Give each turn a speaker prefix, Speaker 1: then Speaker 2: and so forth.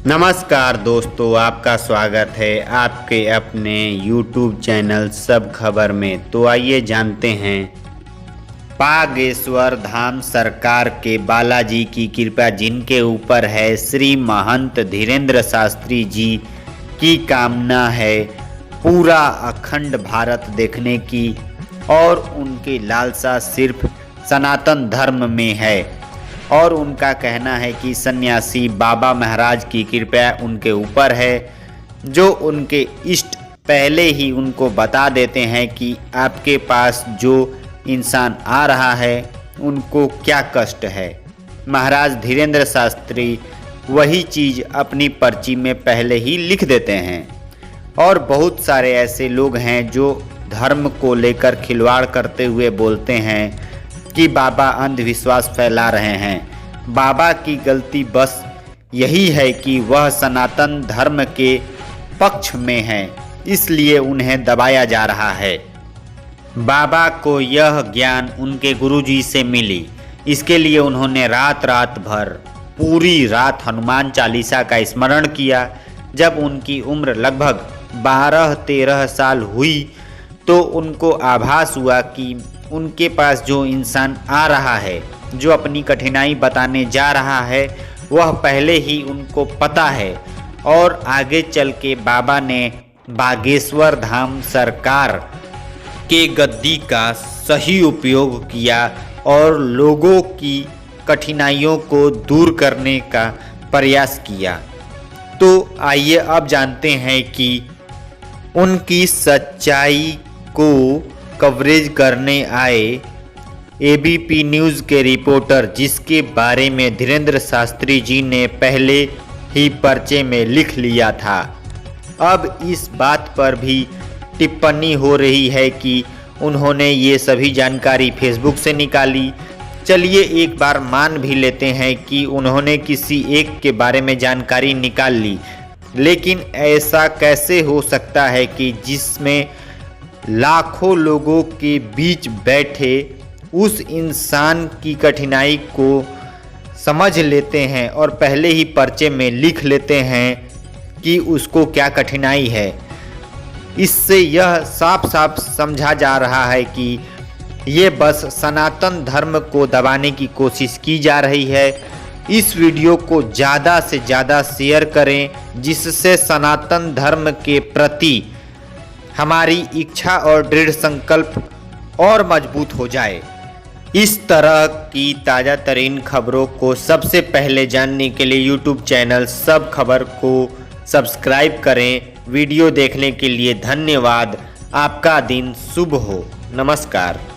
Speaker 1: नमस्कार दोस्तों, आपका स्वागत है आपके अपने YouTube चैनल सब खबर में। तो आइए जानते हैं बागेश्वर धाम सरकार के बालाजी की कृपा जिनके ऊपर है, श्री महंत धीरेन्द्र शास्त्री जी की कामना है पूरा अखंड भारत देखने की और उनकी लालसा सिर्फ सनातन धर्म में है। और उनका कहना है कि सन्यासी बाबा महाराज की कृपा उनके ऊपर है, जो उनके इष्ट पहले ही उनको बता देते हैं कि आपके पास जो इंसान आ रहा है उनको क्या कष्ट है। महाराज धीरेन्द्र शास्त्री वही चीज़ अपनी पर्ची में पहले ही लिख देते हैं। और बहुत सारे ऐसे लोग हैं जो धर्म को लेकर खिलवाड़ करते हुए बोलते हैं कि बाबा अंधविश्वास फैला रहे हैं। बाबा की गलती बस यही है कि वह सनातन धर्म के पक्ष में हैं, इसलिए उन्हें दबाया जा रहा है। बाबा को यह ज्ञान उनके गुरुजी से मिली, इसके लिए उन्होंने रात रात भर पूरी रात हनुमान चालीसा का स्मरण किया। जब उनकी उम्र लगभग 12-13 साल हुई तो उनको आभास हुआ कि उनके पास जो इंसान आ रहा है, जो अपनी कठिनाई बताने जा रहा है, वह पहले ही उनको पता है। और आगे चल के बाबा ने बागेश्वर धाम सरकार के गद्दी का सही उपयोग किया और लोगों की कठिनाइयों को दूर करने का प्रयास किया। तो आइए अब जानते हैं कि उनकी सच्चाई को कवरेज करने आए एबीपी न्यूज़ के रिपोर्टर, जिसके बारे में धीरेन्द्र शास्त्री जी ने पहले ही पर्चे में लिख लिया था। अब इस बात पर भी टिप्पणी हो रही है कि उन्होंने ये सभी जानकारी फेसबुक से निकाली। चलिए एक बार मान भी लेते हैं कि उन्होंने किसी एक के बारे में जानकारी निकाल ली, लेकिन ऐसा कैसे हो सकता है कि जिसमें लाखों लोगों के बीच बैठे उस इंसान की कठिनाई को समझ लेते हैं और पहले ही पर्चे में लिख लेते हैं कि उसको क्या कठिनाई है। इससे यह साफ साफ समझा जा रहा है कि ये बस सनातन धर्म को दबाने की कोशिश की जा रही है। इस वीडियो को ज़्यादा से ज़्यादा शेयर करें, जिससे सनातन धर्म के प्रति हमारी इच्छा और दृढ़ संकल्प और मजबूत हो जाए। इस तरह की ताज़ा तरीन खबरों को सबसे पहले जानने के लिए YouTube चैनल सब खबर को सब्सक्राइब करें। वीडियो देखने के लिए धन्यवाद। आपका दिन शुभ हो। नमस्कार।